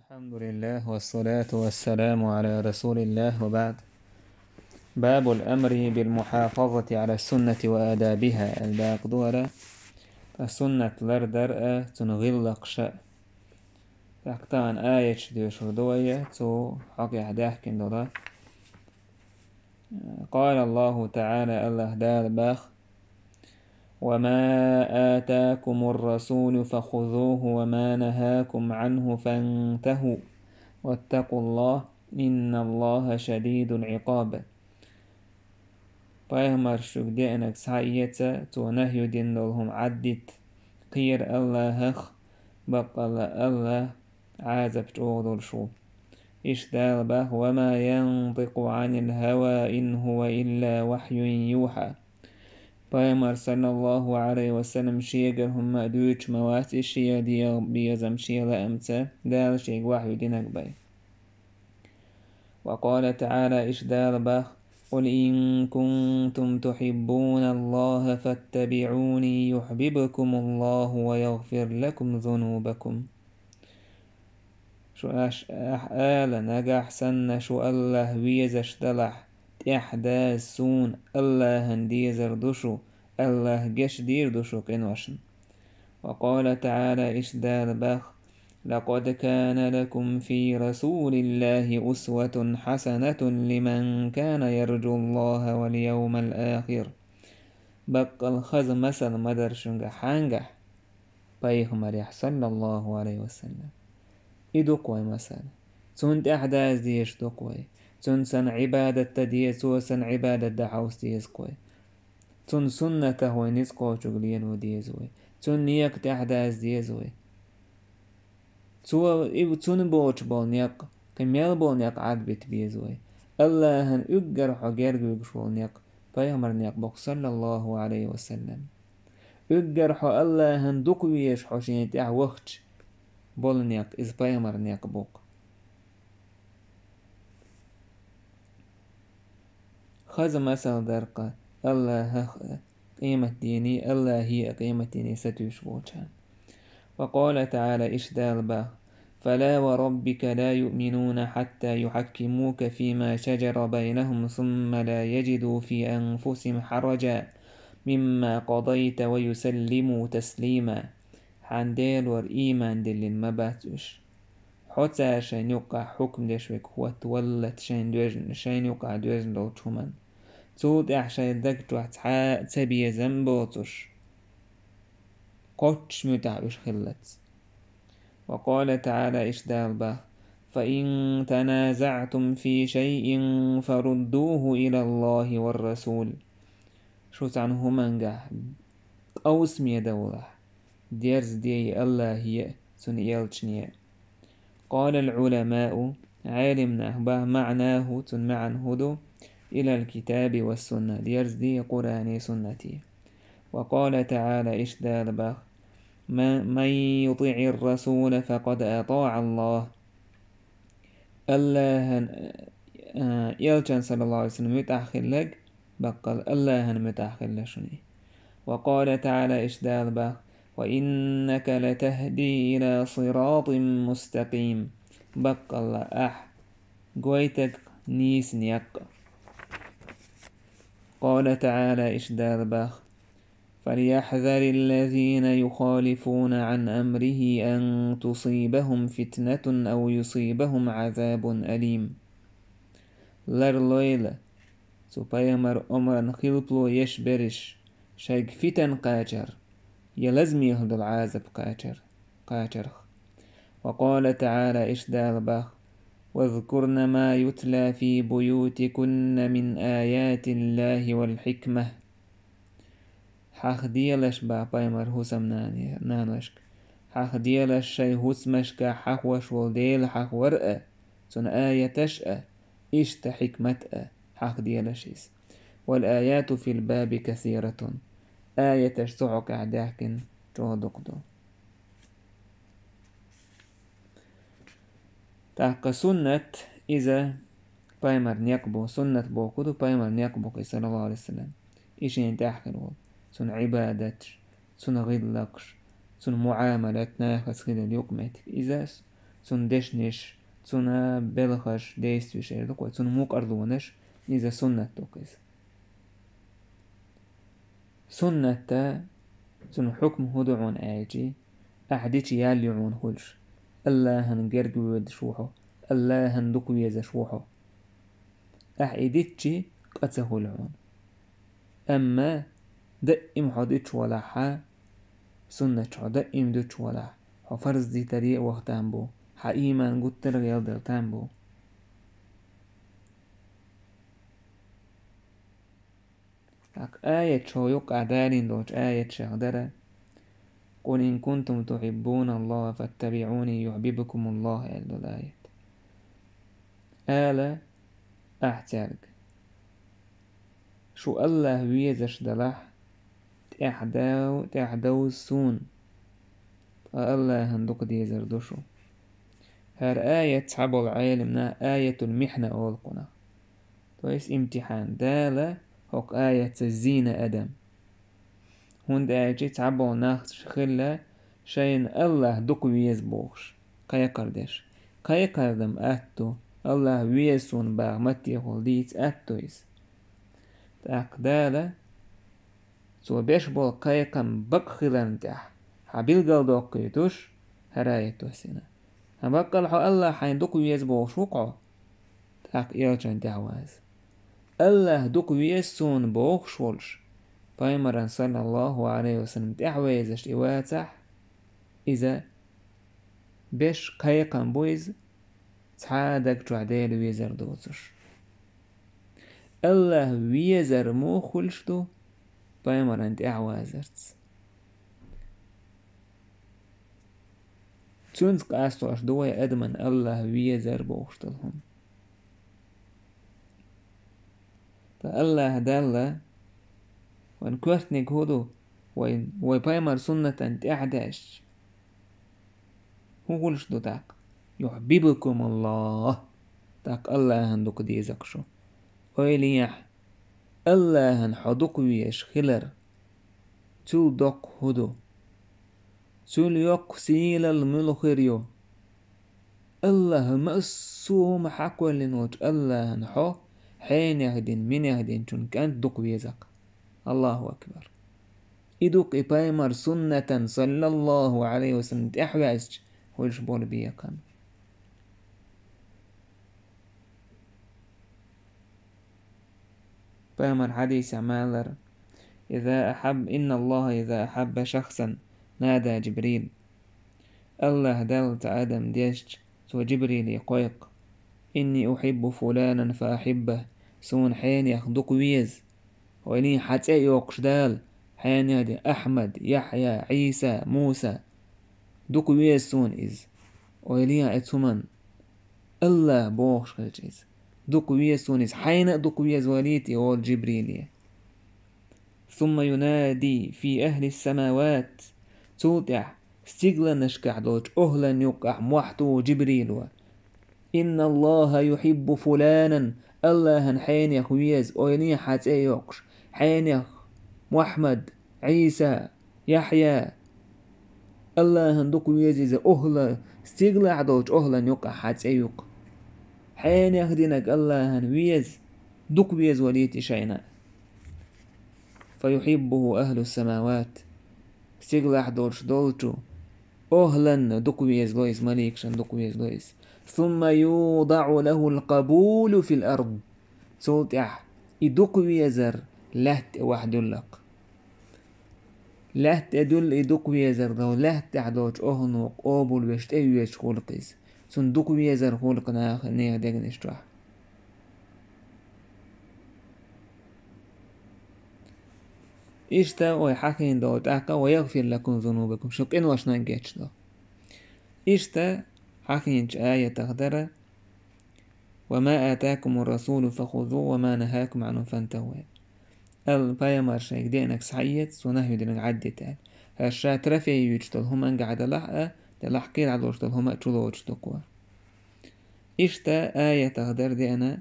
الحمد لله والصلاة والسلام على رسول الله وبعد. باب الأمر بالمحافظة على السنة وآدابها الباقدورة السنة لردرء تنغلق شاء تحتان آية ديو شردوية تو حقي حداحكين دولا. قال الله تعالى الله دال باخ وما آتاكم الرسول فخذوه وما نهاكم عنه فانتهوا واتقوا الله إن الله شديد العقاب. Paihmar شugدئنك سعية تونهي دين لهم عدت قير الله بقل الله عازب تغضل شو إيش دالبه وما ينطق عن الهوى إن هو إلا وحي يوحى. Paihmar صلى الله عليه وسلم شيغر هم دوش مواتي شيا دي بيزم شيلا أمتا دال شيغ وحي دينك باي. وقال تعالى إيش دالبه قل إن كنتم تحبون الله فاتبعوني يحببكم الله ويغفر لكم ذنوبكم. شو آلا نجح سنة شو الله ويزش دلح إحداث سون الله هنديزر دشو الله جش دير دشو كنوشن. وقال تعالى إيش دالبخ لقد كان لكم في رسول الله أسوة حسنة لمن كان يرجو الله واليوم الآخر. بقى الخز مثل مدرشنج حانجح بيغمر صلى الله عليه وسلم إدوكوي مثلا تونت أحداث ديش دوكوي تون سن عبادة تديس وسن عبادة دحوس ديس كوي تون سنة هو نسقو شغلين وديزوي تون نيك أحداث ديزوي تون بوش بولنيق كميل بولنيق عاد بيت بيزوي الله هن أجر حجر بيشولنيق بيغمر نيق بق صلى الله عليه وسلم أجر حو الله هن دقويش حوشين تاع وقت بولنيق إز بيغمر نيق بق خز مثل درقة الله قيمة ديني الله هي قيمة ديني ستوش بوشان. وقال تعالى إشدال با فلا وربك لا يؤمنون حتى يحكموك فيما شجر بينهم ثم لا يجدوا في أنفسهم حرجا مما قضيت ويسلموا تسليما. حانديل ور إيمان دل المباتوش حتى شين يقع حكم دشوك هو تولت شين يقع دوزن لو تشومن تود أحشين دكتو تبي زنبوتوش قوتش متعبش خلت. وقال تعالى إشدالبه فإن تنازعتم في شيء فردوه إلى الله والرسول. شو تعنه منجح أو اسمي دولة ديرز دي الله هي سنيالتشنيا. قال العلماء عالمنا به معناه تنمعن هدو إلى الكتاب والسنة ديرز دي قرآني سنتي. وقال تعالى إشدالبه من يطيع الرسول فقد أطاع الله. الله يلجن صلى الله عليه وسلم متأخل لك بقل الله متأخل لشني. وقال تعالى إشدال به وإنك لتهدي إلى صراط مستقيم بقل قويتك نيس نيق. قال تعالى إشدال به فليحذر الذين يخالفون عن أمره أن تصيبهم فتنة أو يصيبهم عذاب أليم. لرلويل سبايمر أمرا خلبلو يشبرش شايق فتن قاجر يلزم يهد العذاب قاجر. وقال تعالى إشدال بخ واذكرن ما يتلى في بيوتكن من آيات الله والحكمة. حق ديالش بايمر هوسم نانوشك حق ديالش شي هوسمشك حق وشول ديل حق ورقة تن آية تشأ إشت حكمة حق ديالشيس. والآيات في الباب كثيرة آية تشتعك عداكن تودقدو تحق سنة إذا بايمر نيقبو سنة بوكودو بايمر نيقبو صلى الله عليه وسلم إيشين تحق الوضع سن عبادتش سن غلقش سن معاملتنا خسخيل اليقمت إذا تون دشنش تون بلخش ديستوش اردوك تون موك أرضونش إذا سنة توكز سنة تون حكم هدوعون آجي أحديش ياليعون هلش الله هنجرج ود شوحه الله هندق ويز شوحه أحيدتشي قتسه العون أما دائم حدتش ولا حا سنة دائم دوتش ولا حفرز دي طريق وقتان بو حقيما قد ترغي دلتان بو آية شو يقع دارين دوش آية شهدرة قل إن كنتم تحبون الله فاتبعوني يحببكم الله إلو الآية آلة أحترق شو الله ويزش دلح تحدو سون الله هندوك دي زردوشو هر آية تحبو العالمنا آية المحنة أولقنا تويس امتحان دالة هوك آية الزينة أدم هند آية تحبو ناخش خلا شاين الله دوك ويز بوغش كايا كردش كايا كردم أتو الله ويسون باغمتي خلديت أتويس تاك دالة سو بيش بول كايا كم بق خلان تح حبيل قلدوك يتوش هراية توسينا هبقى لحو الله حين دوك ويز بوغش وقعو تاك إيالجان دعواز الله دوك ويسون بوغش ولش بايمران صلى الله عليه وسلم تحويزش إواتح إذا بيش كايا كم بويز تحادك جعدال ويزر دوتش الله ويزر مو خلشتو بايمران تعوازرت تونسك أستوش دوي أدمن الله ويزر بوشتلهم فالله دالله وان كورتنك هدو وي بايمر سنة تعداش هو خلشتو تاك يحببكم الله تاك الله هندوك ديزكشو ويليح الله هنحدوك ويش خلر تو دوك هدو تول يوك سيل الملخريو الله مأسو محاكو لنوج الله نحو حين يهدين من يهدين چون كانت دوك ويزك الله أكبر إدوك إبايمر سنة صلى الله عليه وسلم تحواج هولش بول بيكم بايمر حديث عمالر إن الله إذا أحب شخصا نادى جبريل الله دلت آدم ديشت سو جبريل يقويق إني أحب فلانا فأحبه سون حين يخدق ويز وإني حتى يوقش دال حين يدي أحمد يحيى عيسى موسى دق ويز سون إز وإلي أتمن الله بوخش خلجيز دق ويز سون إز حين دق ويز وليتي أول جبريل ثم ينادي في أهل السماوات توتع استيقلا نشكح دوج أهلا يقع موحتو جبريل إن الله يحب فلانا الله حين يخويز أولي حتى يوقش حين يخ محمد عيسى يحيى الله هندوك ويز أهلا استيقلا دوج أهلا يقع حتى يوق حين يخدينك الله هنويز دوك ويز وليتي شينا فيحبه أهل السماوات استيقلا دوج دولتو أهلا دوك ويز لويس مليكشن دوك ويز لويس ثم يوضع له القبول في الأرض صوتح إدوك ويزر لهت وحدلق لهت أدل إدوك ويزر دو لهت عدوش أهنوك أوبول ويشتأيوش خلقيز سندوك ويزر خلقنا نيه دقنشتوح إشتا ويحكين دو تاكا ويغفر لكم ذنوبكم شكين واشنا نجيتش دو إشتا حكينش آية تغدر وما آتاكم الرسول فخذوه وما نهاكم عنه فانتهوا البايمر شايك دينك سحيت سنهي دينك عدتال هالشات رفع يجتل هما قاعد لحقا دلحقير على وجتل هما اتشلو وجتكوا إشتا آية تغدر دينا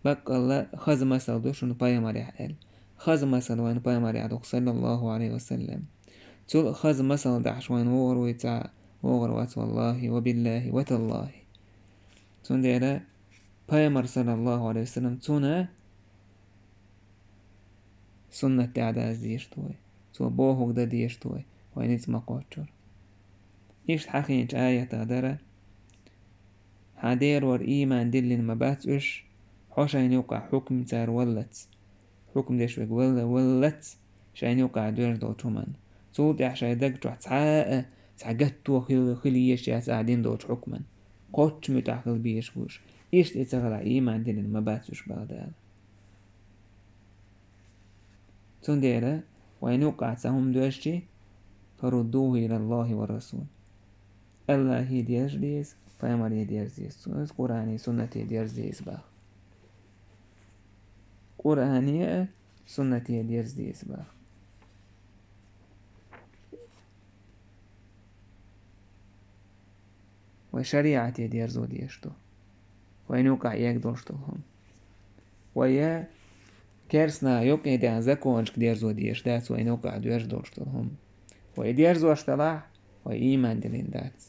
بق الله خز مسل دوشن بايمر يحقل خز مسل وين بايمر يعدوك صلى الله عليه وسلم تل خز مسل دحش وين وغر ويتع وغر وات والله وبالله وتالله تنديرا پیامبر صلی الله علیه وسلم تونه سنة تعداز ديشتوي تو بوهوك دا ديشتوي وينيت مقوتشور إيش حقينش آية تقدر حدير ور إيمان دلين مباتش حوشين يوقع حكم تار ولت حكم ديشوك ولت شين يوقع دوش دو تمان صوت يحشي دق تروح تعقدتو خليش ياس قاعدين دوش حكما قوتش متعقل بيش بوش إيش تتغلع إيمان دلين مباتش بغداد تنديرا وين يوقع سهم دوشتي فردوه إلى الله والرسول الله هيديرز ديز فيمر هيديرز ديز قرآني سنة هيديرز ديز باخ قرآني سنة هيديرز ديز باخ وشريعة هيديرزو ديشتو وين يوقع يقدرشتهم ويا كيرسنا يوقع دي زكونش كديرزو ديش دات وين يوقع دوش دورشتهم ويديرزو اشتلاح وإيمان دلين دات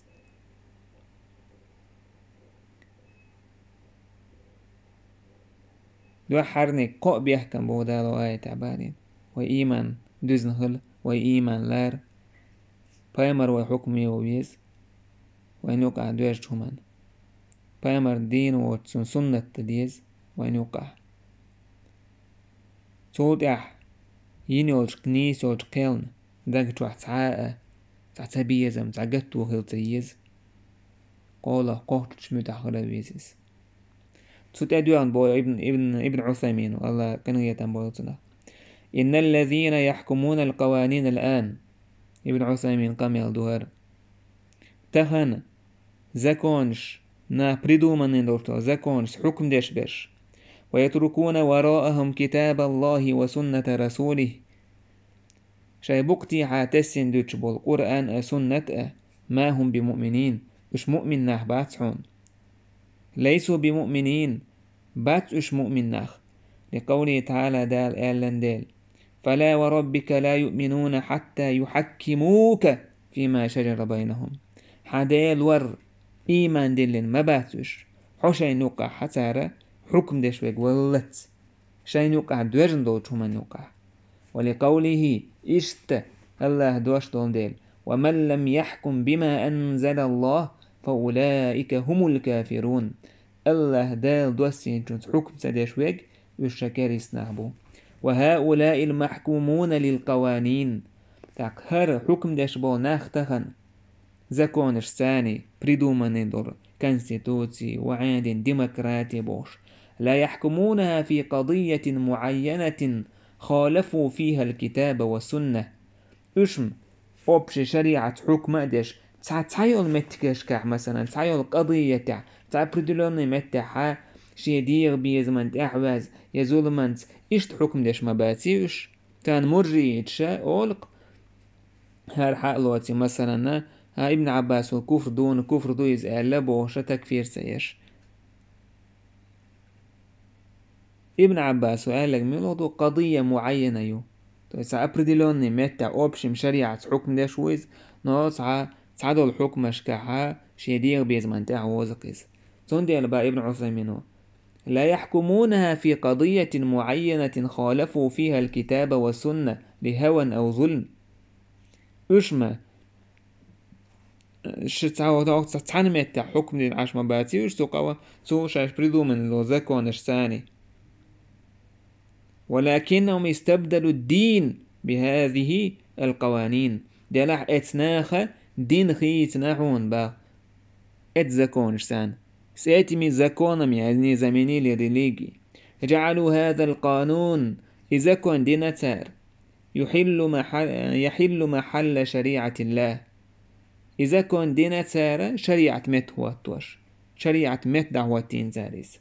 دو حرني قو بيحكم بودالو آية تعبانين وإيمان دوزنهل وإيمان لار بايمر وحكمي وبيز وين يوقع دوش همان بايمر دين وتسن سنة تديز وين يوقع تودح ينولش كنيس ولش قيلن داك تروح تعتبيزم تعقدتو هلتيز قوله قوتش متأخر بيزيز تتأدوان بو ابن عثيمين والله كانوا يتنبوتنا إن الذين يحكمون القوانين الآن ابن عثيمين قام يلدوهر تخن زكونش نا بريدو من دورتو زكونش حكم ديش بيش ويتركون وراءهم كتاب الله وسنة رسوله شاي بقتي عاتسين دوش بالقرآن سنة ما هم بمؤمنين مش مؤمن ناح باتحون ليسوا بمؤمنين باتش مؤمن ناخ لقوله تعالى دال آلن دال فلا وربك لا يؤمنون حتى يحكموك فيما شجر بينهم حدال ور إيمان دلن ما باتش حوشين نوقع حتى حكم دشوك ولت شين يوقع دوجن دوش هما يوقع ولقوله إشت الله دوش دون ديل ومن لم يحكم بما أنزل الله فأولئك هم الكافرون الله دال دوسين جنت حكم سدشوك والشكار يسنعبو وهؤلاء المحكومون للقوانين تقهر حكم دشبو ناختخن زكونش ثاني بريدو منندر كونستيتوتي وعند ديمقراطي بوش لا يحكمونها في قضية معينة خالفوا فيها الكتاب والسنة اشم أبش شريعة حكم أدش تعيل متكش كح مثلا تعيل قضية تعبردلون متحا شيدير بيزمنت أحواز يزولمنت إشت حكم دش مباتيش كان مرجي إتشا أولق هر حقلواتي مثلا ها ابن عباس والكفر دون كفر دو يزألبو تكفير سيش ابن عباس وقال لك ميلودو قضية معينة يو سأبردلوني متى أوبشم شريعة حكم ده شويز نو تعدو الحكم اشكاحا شيدير بيزمان تعوزقيز تندي لبا ابن عثيمين لا يحكمونها في قضية معينة خالفوا فيها الكتاب والسنة لهوى أو ظلم اشما تعاني متى حكم دي عاش مباتي وش تقوى شاش بريدو من لو زكونش ثاني ولكنهم استبدلوا الدين بهذه القوانين دلح اتناخ دين خيت نحون با اتزكونش سان سيتمي زكونم يعني زميني لريليجي جعلوا هذا القانون إذا كان دينتار يحل محل شريعة الله إذا كان دينتار شريعة مت هو التوش شريعة مت دعوتين زاريس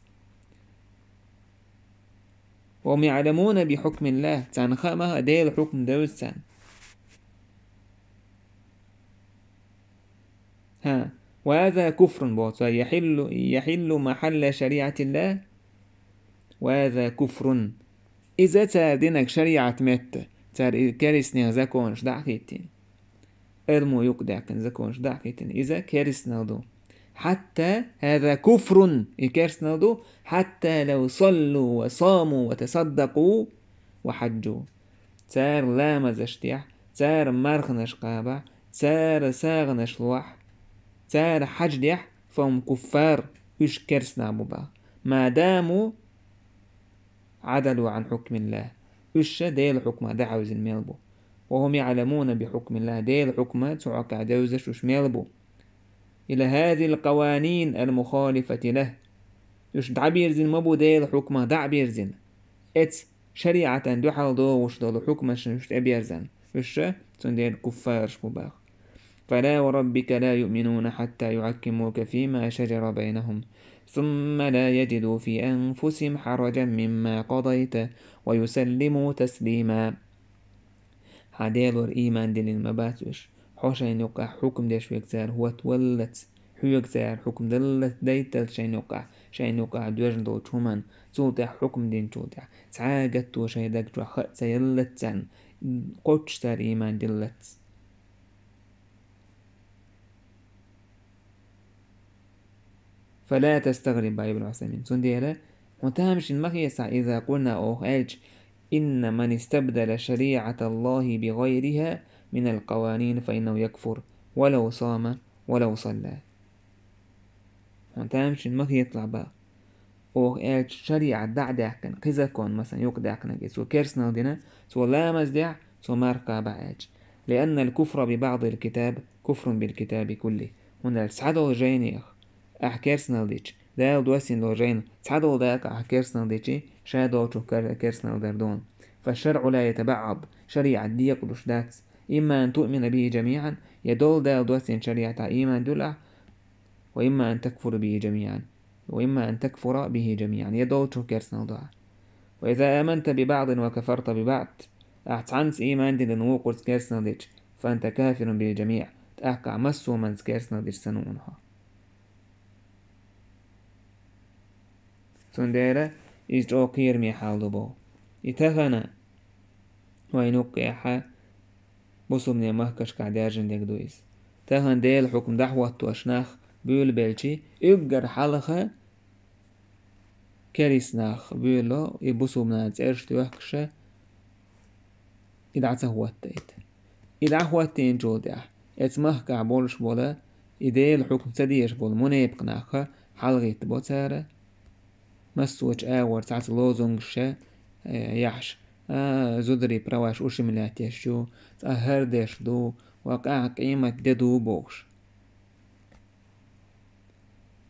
وهم يعلمون بحكم الله تنخامها ديل حكم دوسان وهذا كفر بوت يحل محل شريعة الله وهذا كفر إذا تادينك شريعة مت تار كارسني زكونش دعكيتين ارمو يقدعكن زكونش دعكيتين إذا كارسنا دو حتى هذا كفر إكرسنالدو حتى لو صلوا وصاموا وتصدقوا وحجوا تار لامزشتيح تار مرخنش قابع تار ساغنش لوح تار حج ديح فهم كفار إش كرسنا ببا ما داموا عدلوا عن حكم الله إش ديل حكمة دعوز الميلبو وهم يعلمون بحكم الله ديل حكمة تعك عدوزش وش ميلبو إلى هذه القوانين المخالفة له يش دعبيرزن مبو ديل حكمة دعبيرزن ات شريعة دوحل دو وش دول حكمة شنش تبيرزن يش تنديل كفار شباخ فلا وربك لا يؤمنون حتى يحكموك فيما شجر بينهم ثم لا يجدوا في أنفسهم حرجا مما قضيت ويسلموا تسليما حديلور إيمان دل المباتوش حوشين يقع حكم ديش ويكتار هو تولت حيوكتار حكم دلت ديتل شين يقع دوجن دو تشومان توتع حكم دين توتع تعاقت وشيدك جو خط سيلت عن قوتش تار إيمان دلت فلا تستغرب بقى ابن عثيمين سنديلا وتهمش المخيصة إذا قلنا أو ألج إن من استبدل شريعة الله بغيرها من القوانين فإنه يكفر ولو صام ولو صلى وتهمش المخي يطلع بقى أو ألج شريعة دع كان كذا كون مثلا يقدع كان سو كيرسنا دينا سو لامز دع سو ماركا بأج لأن الكفر ببعض الكتاب كفر بالكتاب كله هنا السعادة جينيخ أحكيرسنال ديش دال دوسين لوجين تعدل داك أحكيرسنال ديشي شادو شو كيرسنال دردون فالشرع لا يتبعض شريعة دي قدوش دات إما أن تؤمن به جميعا يدول دال دوسين شريعة إيمان دولع وإما أن تكفر به جميعا يدول شو كيرسنال دع وإذا آمنت ببعض وكفرت ببعض أحتعنس إيمان دي لنوقر كيرسنال ديش فأنت كافر بالجميع تأحكع مسو من كيرسنال ديش سنونها سنديرة إجرو قيرمي حالدبو إتغنى وينوقيحا بصو من يمهكش كعداجن ديك دويس تغن ديل حكم دحوة توشناخ بيول بيلشي إبقر حلقة كريسناخ بيولو يبصو من تيرش توحكشة إدعته هو التايت إدعه التين جودح إتمهكع بولش بولا إديل حكم تديش بول منيبقناخ حلقة بوتارة مسوش آور تعت لوزونغشة يحش زدري براواش وش ملاتيشو تأهردش دو وقع قيمة ددو بوش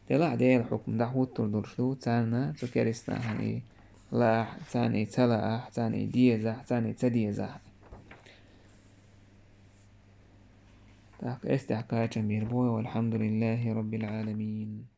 تلا ديل حكم دحوت تردرشو تانا تكرسنا هني لا تاني تلا تاني ديزة تاني تديزة تاك استحقاقا بيربوي والحمد لله رب العالمين.